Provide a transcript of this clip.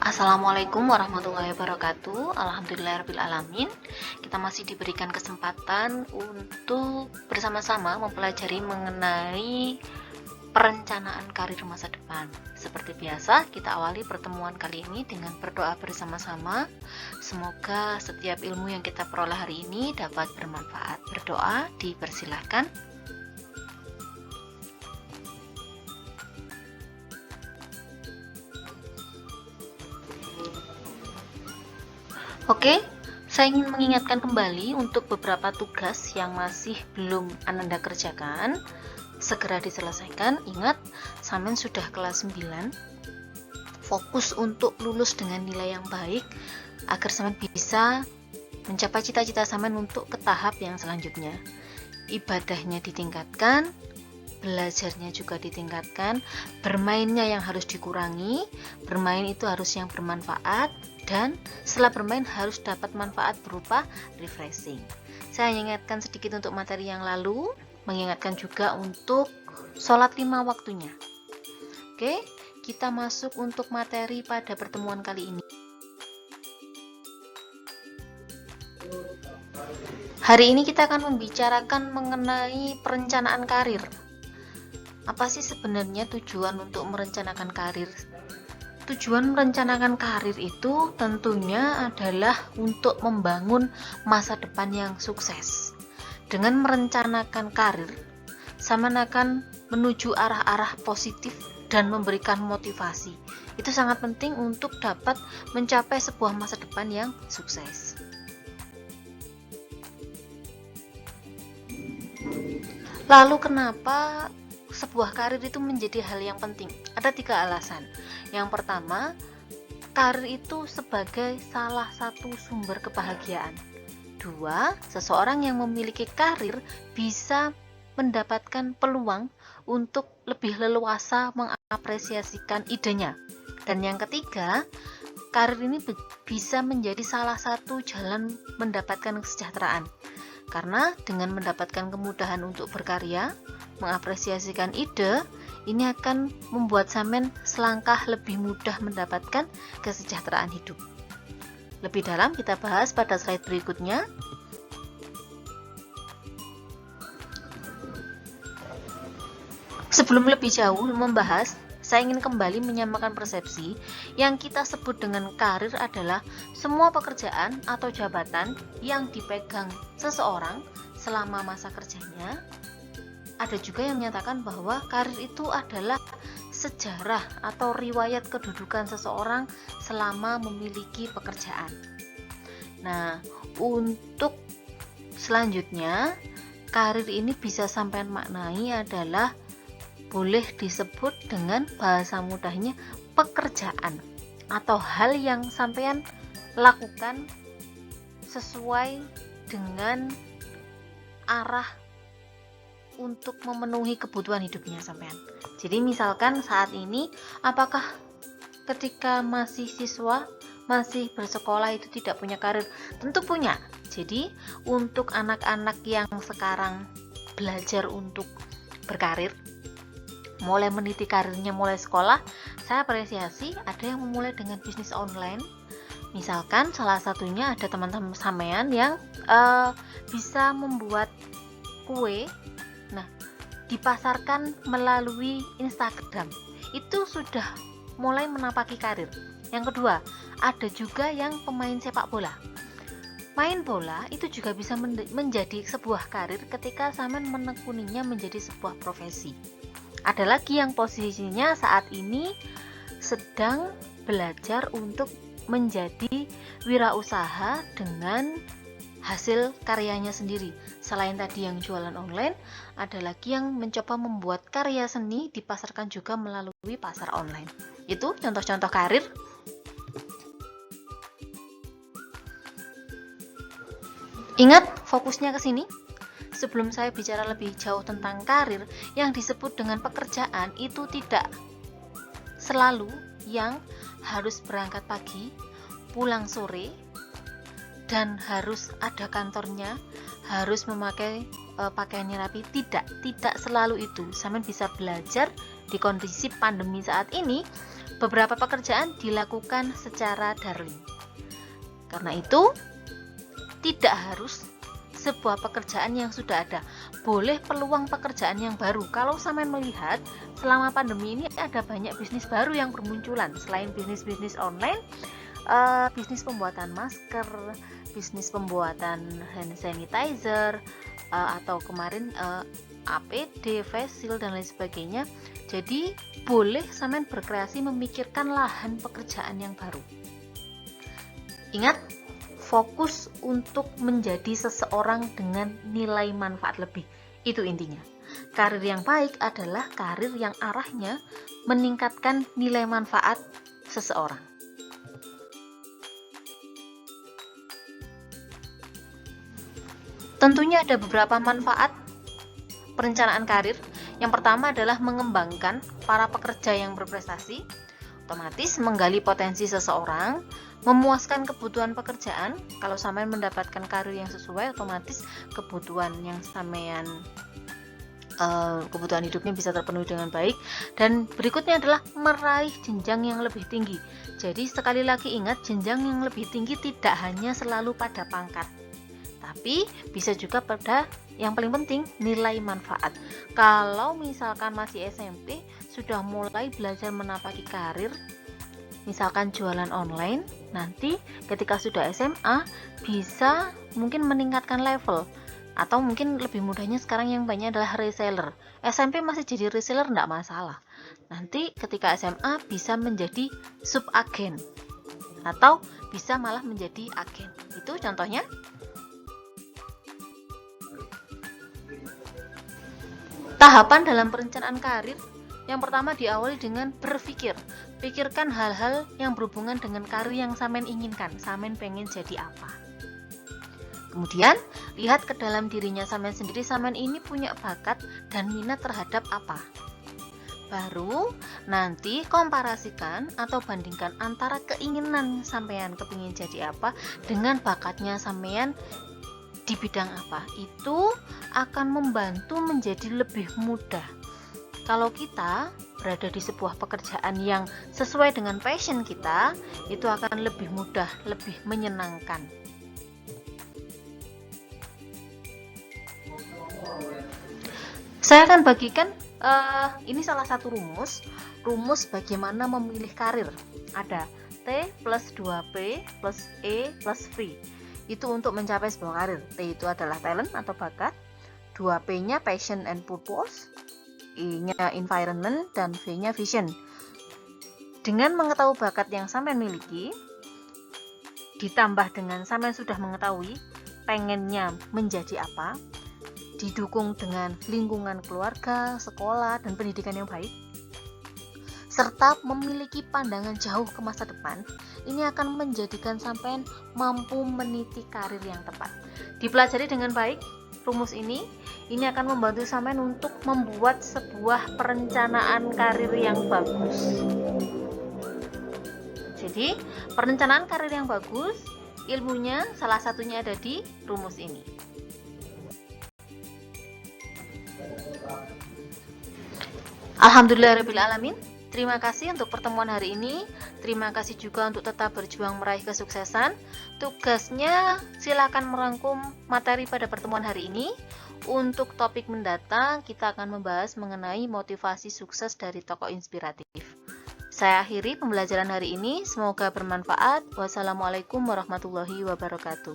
Assalamualaikum warahmatullahi wabarakatuh. Alhamdulillahirrabbilalamin. Kita masih diberikan kesempatan untuk bersama-sama mempelajari mengenai perencanaan karir masa depan. Seperti biasa, kita awali pertemuan kali ini dengan berdoa bersama-sama. Semoga setiap ilmu yang kita peroleh hari ini dapat bermanfaat. Berdoa dipersilahkan. Oke, saya ingin mengingatkan kembali untuk beberapa tugas yang masih belum Ananda kerjakan. Segera diselesaikan. Ingat, Samen sudah kelas 9. Fokus untuk lulus dengan nilai yang baik agar Samen bisa mencapai cita-cita Samen untuk ke tahap yang selanjutnya. Ibadahnya ditingkatkan, belajarnya juga ditingkatkan, bermainnya yang harus dikurangi. Bermain itu harus yang bermanfaat, dan setelah bermain harus dapat manfaat berupa refreshing. Saya ingatkan sedikit untuk materi yang lalu, mengingatkan juga untuk sholat 5 waktunya. Oke, kita masuk untuk materi pada pertemuan kali ini. Hari ini kita akan membicarakan mengenai perencanaan karir. Apa sih sebenarnya tujuan untuk merencanakan karir? Tujuan merencanakan karir itu tentunya adalah untuk membangun masa depan yang sukses. Dengan merencanakan karir, Samen akan menuju arah-arah positif dan memberikan motivasi. Itu sangat penting untuk dapat mencapai sebuah masa depan yang sukses. Lalu kenapa sebuah karir itu menjadi hal yang penting? Ada 3 alasan. Yang pertama, karir itu sebagai salah satu sumber kebahagiaan. 2, seseorang yang memiliki karir bisa mendapatkan peluang untuk lebih leluasa mengapresiasikan idenya. Dan yang ketiga, karir ini bisa menjadi salah satu jalan mendapatkan kesejahteraan. Karena dengan mendapatkan kemudahan untuk berkarya, mengapresiasikan ide, ini akan membuat Samen selangkah lebih mudah mendapatkan kesejahteraan hidup. Lebih dalam kita bahas pada slide berikutnya. Sebelum lebih jauh membahas, saya ingin kembali menyamakan persepsi. Yang kita sebut dengan karir adalah semua pekerjaan atau jabatan yang dipegang seseorang selama masa kerjanya. Ada juga yang menyatakan bahwa karir itu adalah sejarah atau riwayat kedudukan seseorang selama memiliki pekerjaan. Nah, untuk selanjutnya, karir ini bisa sampai maknai adalah boleh disebut dengan bahasa mudahnya pekerjaan atau hal yang sampean lakukan sesuai dengan arah untuk memenuhi kebutuhan hidupnya sampean. Jadi misalkan saat ini, apakah ketika masih siswa, masih bersekolah itu tidak punya karir? Tentu punya. Jadi untuk anak-anak yang sekarang belajar untuk berkarir, mulai meniti karirnya mulai sekolah, saya apresiasi ada yang memulai dengan bisnis online. Misalkan salah satunya ada teman-teman sampean yang bisa membuat kue, nah dipasarkan melalui Instagram. Itu sudah mulai menapaki karir. Yang kedua, ada juga yang pemain sepak bola. Main bola itu juga bisa menjadi sebuah karir ketika Samen menekuninya menjadi sebuah profesi. Ada lagi yang posisinya saat ini sedang belajar untuk menjadi wirausaha dengan hasil karyanya sendiri. Selain tadi yang jualan online, ada lagi yang mencoba membuat karya seni dipasarkan juga melalui pasar online. Itu contoh-contoh karir. Ingat fokusnya ke sini. Sebelum saya bicara lebih jauh tentang karir, yang disebut dengan pekerjaan itu tidak selalu yang harus berangkat pagi, pulang sore, dan harus ada kantornya, harus memakai pakaiannya rapi. Tidak selalu itu. Samen bisa belajar di kondisi pandemi saat ini beberapa pekerjaan dilakukan secara daring. Karena itu, tidak harus sebuah pekerjaan yang sudah ada, boleh peluang pekerjaan yang baru. Kalau sampean melihat selama pandemi ini ada banyak bisnis baru yang bermunculan, selain bisnis-bisnis online, bisnis pembuatan masker, bisnis pembuatan hand sanitizer, atau kemarin APD, face shield dan lain sebagainya. Jadi boleh sampean berkreasi memikirkan lahan pekerjaan yang baru. Ingat, fokus untuk menjadi seseorang dengan nilai manfaat lebih. Itu intinya. Karir yang baik adalah karir yang arahnya meningkatkan nilai manfaat seseorang. Tentunya ada beberapa manfaat perencanaan karir. Yang pertama adalah mengembangkan para pekerja yang berprestasi, otomatis menggali potensi seseorang, memuaskan kebutuhan pekerjaan. Kalau sampean mendapatkan karir yang sesuai, otomatis kebutuhan kebutuhan hidupnya bisa terpenuhi dengan baik. Dan berikutnya adalah meraih jenjang yang lebih tinggi. Jadi sekali lagi ingat, jenjang yang lebih tinggi tidak hanya selalu pada pangkat, tapi bisa juga pada yang paling penting, nilai manfaat. Kalau misalkan masih SMP, sudah mulai belajar menapaki karir, misalkan jualan online, nanti ketika sudah SMA bisa mungkin meningkatkan level, atau mungkin lebih mudahnya sekarang yang banyak adalah reseller. SMP masih jadi reseller enggak masalah, nanti ketika SMA bisa menjadi subagen atau bisa malah menjadi agen. Itu contohnya. Tahapan dalam perencanaan karir, yang pertama diawali dengan berpikir. Pikirkan hal-hal yang berhubungan dengan karir yang sampean inginkan. Sampean pengen jadi apa? Kemudian, lihat ke dalam dirinya sampean sendiri, sampean ini punya bakat dan minat terhadap apa. Baru nanti komparasikan atau bandingkan antara keinginan sampean kepingin jadi apa dengan bakatnya sampean di bidang apa. Itu akan membantu menjadi lebih mudah. Kalau kita berada di sebuah pekerjaan yang sesuai dengan passion kita, itu akan lebih mudah, lebih menyenangkan. Saya akan bagikan ini salah satu rumus bagaimana memilih karir. Ada T plus 2P plus E plus V. Itu untuk mencapai sebuah karir. T itu adalah talent atau bakat, 2P-nya passion and purpose, E-nya environment, dan V-nya vision. Dengan mengetahui bakat yang sampean miliki, ditambah dengan sampean sudah mengetahui pengennya menjadi apa, didukung dengan lingkungan keluarga, sekolah, dan pendidikan yang baik, serta memiliki pandangan jauh ke masa depan, ini akan menjadikan sampean mampu meniti karir yang tepat. Dipelajari dengan baik rumus ini akan membantu sampean untuk membuat sebuah perencanaan karir yang bagus. Jadi, perencanaan karir yang bagus, ilmunya salah satunya ada di rumus ini. Alhamdulillahirabbil alamin. Terima kasih untuk pertemuan hari ini. Terima kasih juga untuk tetap berjuang meraih kesuksesan. Tugasnya silakan merangkum materi pada pertemuan hari ini. Untuk topik mendatang, kita akan membahas mengenai motivasi sukses dari tokoh inspiratif. Saya akhiri pembelajaran hari ini. Semoga bermanfaat. Wassalamualaikum warahmatullahi wabarakatuh.